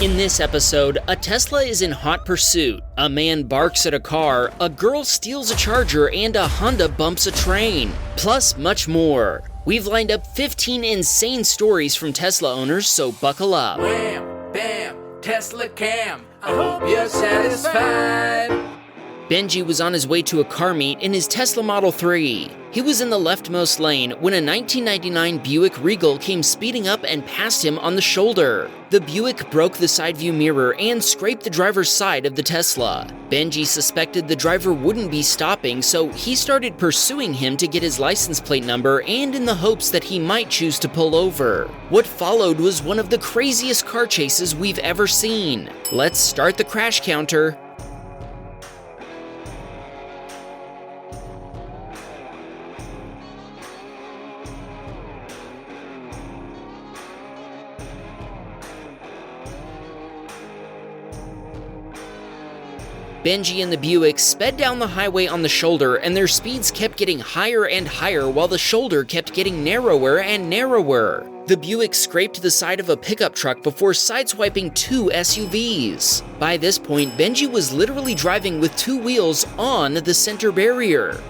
In this episode, a Tesla is in hot pursuit, a man barks at a car, a girl steals a charger, and a Honda bumps a train. Plus much more. We've lined up 15 insane stories from Tesla owners, so buckle up. Wham, bam, Teslacam, I hope you're satisfied. Benji was on his way to a car meet in his Tesla Model 3. He was in the leftmost lane when a 1999 Buick Regal came speeding up and passed him on the shoulder. The Buick broke the side view mirror and scraped the driver's side of the Tesla. Benji suspected the driver wouldn't be stopping, so he started pursuing him to get his license plate number and in the hopes that he might choose to pull over. What followed was one of the craziest car chases we've ever seen. Let's start the crash counter. Benji and the Buick sped down the highway on the shoulder, and their speeds kept getting higher and higher while the shoulder kept getting narrower and narrower. The Buick scraped the side of a pickup truck before sideswiping two SUVs. By this point, Benji was literally driving with two wheels on the center barrier.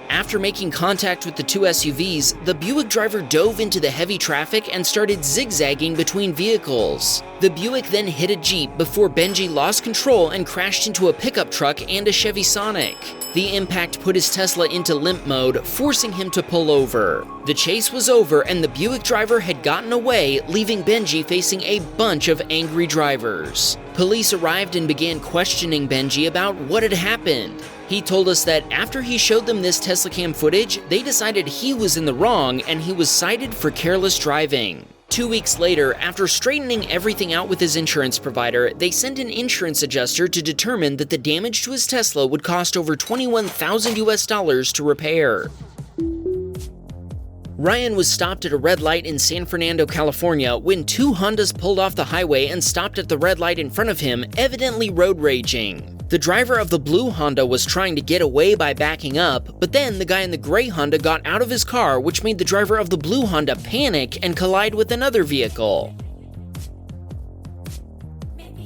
After making contact with the two SUVs, the Buick driver dove into the heavy traffic and started zigzagging between vehicles. The Buick then hit a Jeep before Benji lost control and crashed into a pickup truck and a Chevy Sonic. The impact put his Tesla into limp mode, forcing him to pull over. The chase was over and the Buick driver had gotten away, leaving Benji facing a bunch of angry drivers. Police arrived and began questioning Benji about what had happened. He told us that after he showed them this Teslacam footage, they decided he was in the wrong and he was cited for careless driving. 2 weeks later, after straightening everything out with his insurance provider, they sent an insurance adjuster to determine that the damage to his Tesla would cost over $21,000 to repair. Ryan was stopped at a red light in San Fernando, California when two Hondas pulled off the highway and stopped at the red light in front of him, evidently road raging. The driver of the blue Honda was trying to get away by backing up, but then the guy in the gray Honda got out of his car, which made the driver of the blue Honda panic and collide with another vehicle.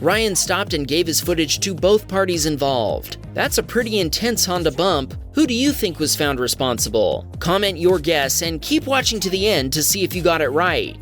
Ryan stopped and gave his footage to both parties involved. That's a pretty intense Honda bump. Who do you think was found responsible? Comment your guess and keep watching to the end to see if you got it right.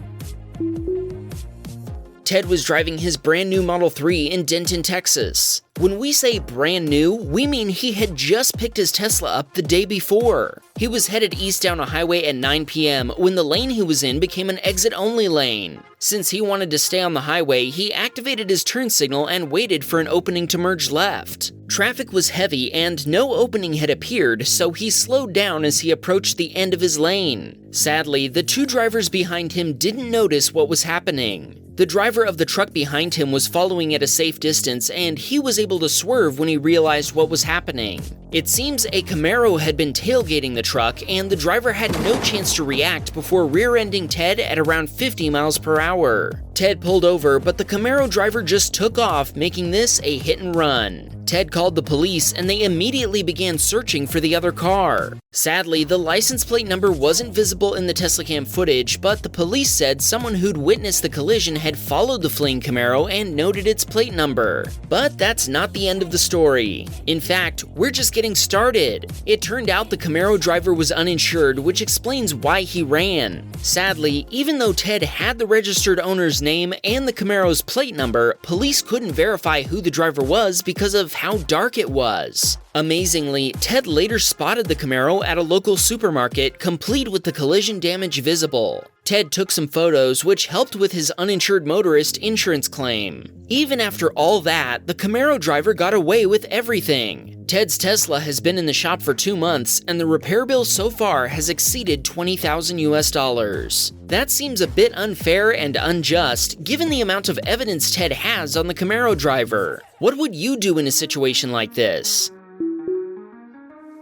Ted was driving his brand new Model 3 in Denton, Texas. When we say brand new, we mean he had just picked his Tesla up the day before. He was headed east down a highway at 9 p.m. when the lane he was in became an exit-only lane. Since he wanted to stay on the highway, he activated his turn signal and waited for an opening to merge left. Traffic was heavy and no opening had appeared, so he slowed down as he approached the end of his lane. Sadly, the two drivers behind him didn't notice what was happening. The driver of the truck behind him was following at a safe distance, and he was able to swerve when he realized what was happening. It seems a Camaro had been tailgating the truck, and the driver had no chance to react before rear-ending Ted at around 50 miles per hour. Ted pulled over, but the Camaro driver just took off, making this a hit and run. Ted called the police, and they immediately began searching for the other car. Sadly, the license plate number wasn't visible in the Teslacam footage, but the police said someone who'd witnessed the collision had followed the fleeing Camaro and noted its plate number. But that's not the end of the story. In fact, we're just getting started. It turned out the Camaro driver was uninsured, which explains why he ran. Sadly, even though Ted had the registered owner's name and the Camaro's plate number, police couldn't verify who the driver was because of how dark it was. Amazingly, Ted later spotted the Camaro at a local supermarket, complete with the collision damage visible. Ted took some photos, which helped with his uninsured motorist insurance claim. Even after all that, the Camaro driver got away with everything. Ted's Tesla has been in the shop for 2 months, and the repair bill so far has exceeded $20,000. That seems a bit unfair and unjust, given the amount of evidence Ted has on the Camaro driver. What would you do in a situation like this?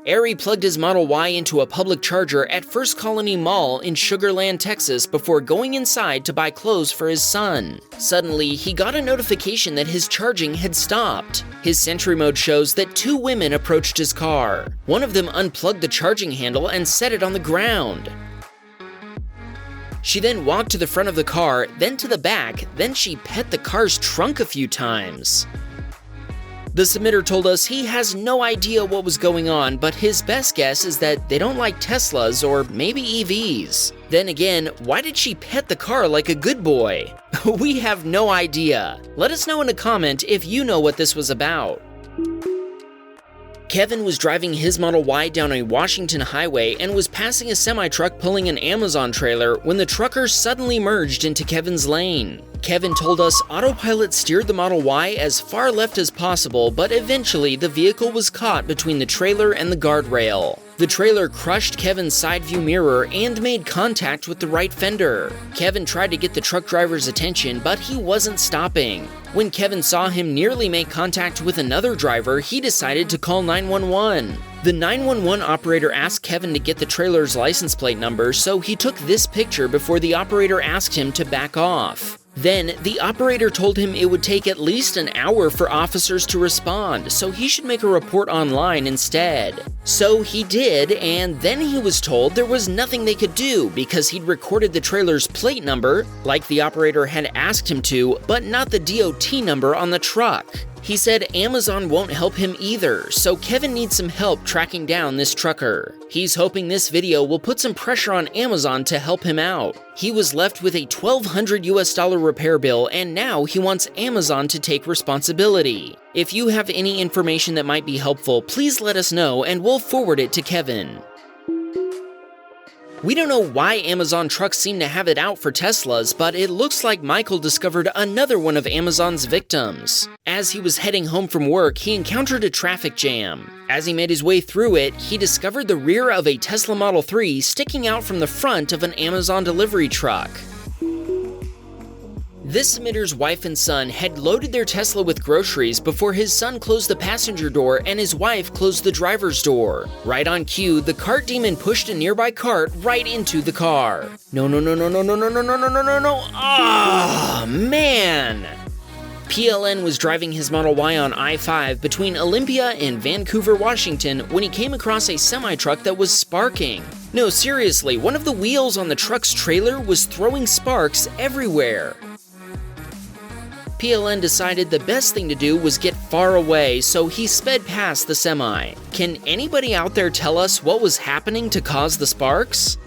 Ari plugged his Model Y into a public charger at First Colony Mall in Sugar Land, Texas before going inside to buy clothes for his son. Suddenly, he got a notification that his charging had stopped. His Sentry Mode shows that 2 women approached his car. One of them unplugged the charging handle and set it on the ground. She then walked to the front of the car, then to the back, then she pet the car's trunk a few times. The submitter told us he has no idea what was going on, but his best guess is that they don't like Teslas or maybe EVs. Then again, why did she pet the car like a good boy? We have no idea. Let us know in a comment if you know what this was about. Kevin was driving his Model Y down a Washington highway and was passing a semi-truck pulling an Amazon trailer when the trucker suddenly merged into Kevin's lane. Kevin told us Autopilot steered the Model Y as far left as possible, but eventually the vehicle was caught between the trailer and the guardrail. The trailer crushed Kevin's side view mirror and made contact with the right fender. Kevin tried to get the truck driver's attention, but he wasn't stopping. When Kevin saw him nearly make contact with another driver, he decided to call 911. The 911 operator asked Kevin to get the trailer's license plate number, so he took this picture before the operator asked him to back off. Then, the operator told him it would take at least an hour for officers to respond, so he should make a report online instead. So he did, and then he was told there was nothing they could do because he'd recorded the trailer's plate number, like the operator had asked him to, but not the DOT number on the truck. He said Amazon won't help him either, so Kevin needs some help tracking down this trucker. He's hoping this video will put some pressure on Amazon to help him out. He was left with a $1,200 repair bill, and now he wants Amazon to take responsibility. If you have any information that might be helpful, please let us know and we'll forward it to Kevin. We don't know why Amazon trucks seem to have it out for Teslas, but it looks like Michael discovered another one of Amazon's victims. As he was heading home from work, he encountered a traffic jam. As he made his way through it, he discovered the rear of a Tesla Model 3 sticking out from the front of an Amazon delivery truck. This submitter's wife and son had loaded their Tesla with groceries before his son closed the passenger door and his wife closed the driver's door. Right on cue, the cart demon pushed a nearby cart right into the car. No. Ah, man! PLN was driving his Model Y on I-5 between Olympia and Vancouver, Washington when he came across a semi-truck that was sparking. No, seriously, one of the wheels on the truck's trailer was throwing sparks everywhere. PLN decided the best thing to do was get far away, so he sped past the semi. Can anybody out there tell us what was happening to cause the sparks?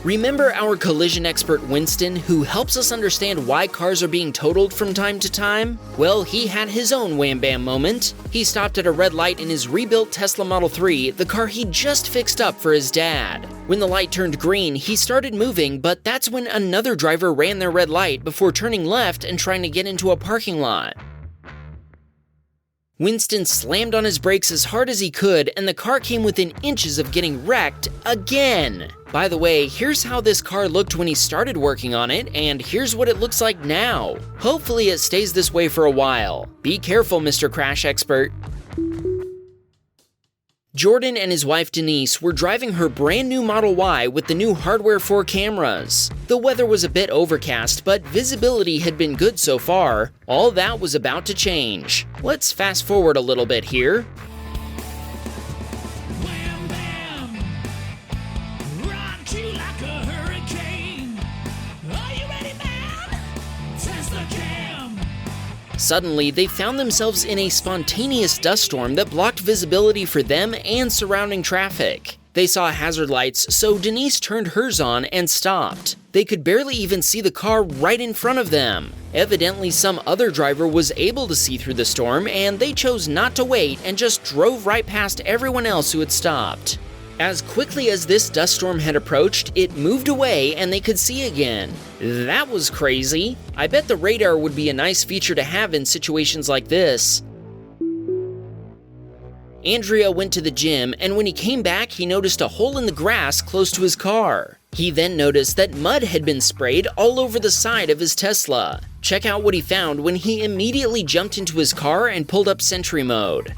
Remember our collision expert Winston, who helps us understand why cars are being totaled from time to time? Well, he had his own wham bam moment. He stopped at a red light in his rebuilt Tesla Model 3, the car he just fixed up for his dad. When the light turned green, he started moving, but that's when another driver ran their red light before turning left and trying to get into a parking lot. Winston slammed on his brakes as hard as he could, and the car came within inches of getting wrecked again. By the way, here's how this car looked when he started working on it, and here's what it looks like now. Hopefully it stays this way for a while. Be careful, Mr. Crash Expert. Jordan and his wife Denise were driving her brand new Model Y with the new hardware 4 cameras. The weather was a bit overcast, but visibility had been good so far. All that was about to change. Let's fast forward a little bit here. Wham bam! Rock you like a hurricane. Are you ready, man? Teslacam! Suddenly, they found themselves in a spontaneous dust storm that blocked visibility for them and surrounding traffic. They saw hazard lights, so Denise turned hers on and stopped. They could barely even see the car right in front of them. Evidently, some other driver was able to see through the storm, and they chose not to wait and just drove right past everyone else who had stopped. As quickly as this dust storm had approached, it moved away and they could see again. That was crazy. I bet the radar would be a nice feature to have in situations like this. Andrea went to the gym, and when he came back, he noticed a hole in the grass close to his car. He then noticed that mud had been sprayed all over the side of his Tesla. Check out what he found when he immediately jumped into his car and pulled up Sentry Mode.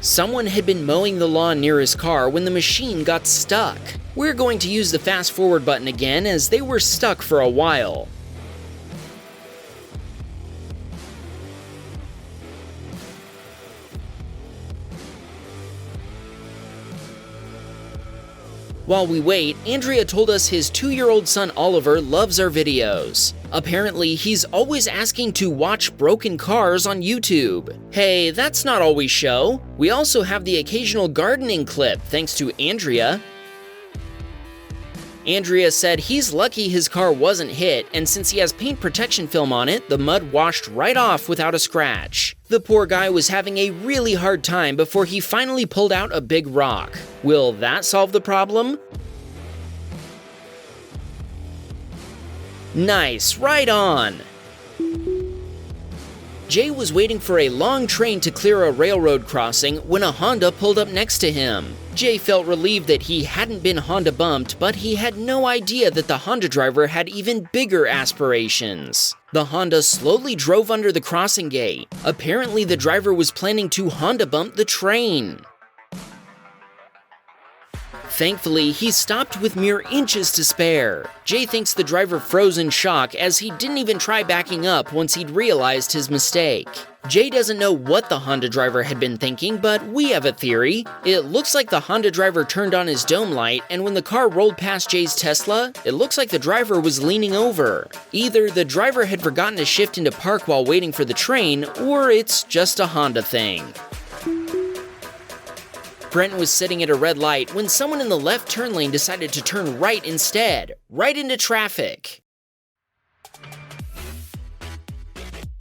Someone had been mowing the lawn near his car when the machine got stuck. We're going to use the fast forward button again as they were stuck for a while. While we wait, Andrea told us his 2-year-old son Oliver loves our videos. Apparently, he's always asking to watch broken cars on YouTube. Hey, that's not all we show. We also have the occasional gardening clip, thanks to Andrea. Andrea said he's lucky his car wasn't hit, and since he has paint protection film on it, the mud washed right off without a scratch. The poor guy was having a really hard time before he finally pulled out a big rock. Will that solve the problem? Nice, right on! Jay was waiting for a long train to clear a railroad crossing when a Honda pulled up next to him. Jay felt relieved that he hadn't been Honda bumped, but he had no idea that the Honda driver had even bigger aspirations. The Honda slowly drove under the crossing gate. Apparently, the driver was planning to Honda bump the train. Thankfully, he stopped with mere inches to spare. Jay thinks the driver froze in shock as he didn't even try backing up once he'd realized his mistake. Jay doesn't know what the Honda driver had been thinking, but we have a theory. It looks like the Honda driver turned on his dome light, and when the car rolled past Jay's Tesla, it looks like the driver was leaning over. Either the driver had forgotten to shift into park while waiting for the train, or it's just a Honda thing. Brent was sitting at a red light when someone in the left turn lane decided to turn right instead, right into traffic.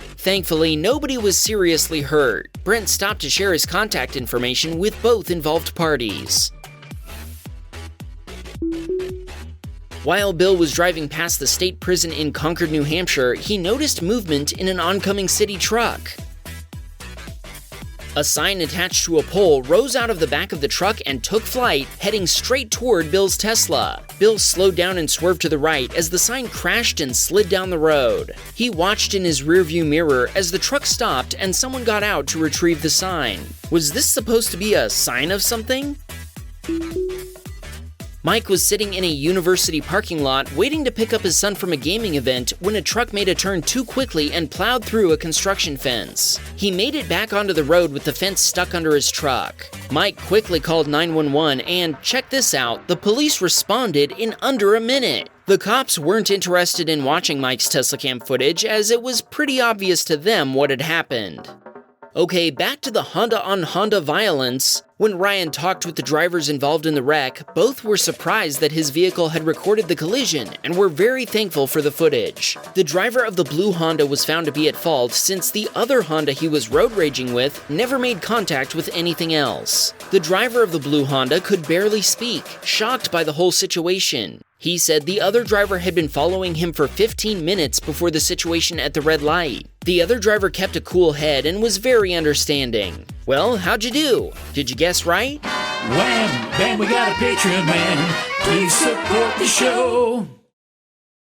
Thankfully, nobody was seriously hurt. Brent stopped to share his contact information with both involved parties. While Bill was driving past the state prison in Concord, New Hampshire, he noticed movement in an oncoming city truck. A sign attached to a pole rose out of the back of the truck and took flight, heading straight toward Bill's Tesla. Bill slowed down and swerved to the right as the sign crashed and slid down the road. He watched in his rearview mirror as the truck stopped and someone got out to retrieve the sign. Was this supposed to be a sign of something? Mike was sitting in a university parking lot waiting to pick up his son from a gaming event when a truck made a turn too quickly and plowed through a construction fence. He made it back onto the road with the fence stuck under his truck. Mike quickly called 911 and, check this out, the police responded in under a minute. The cops weren't interested in watching Mike's Teslacam footage as it was pretty obvious to them what had happened. Okay, back to the Honda on Honda violence. When Ryan talked with the drivers involved in the wreck, both were surprised that his vehicle had recorded the collision and were very thankful for the footage. The driver of the blue Honda was found to be at fault since the other Honda he was road raging with never made contact with anything else. The driver of the blue Honda could barely speak, shocked by the whole situation. He said the other driver had been following him for 15 minutes before the situation at the red light. The other driver kept a cool head and was very understanding. Well, how'd you do? Did you guess right? Wham! Bam! We got a Patreon man. Please support the show.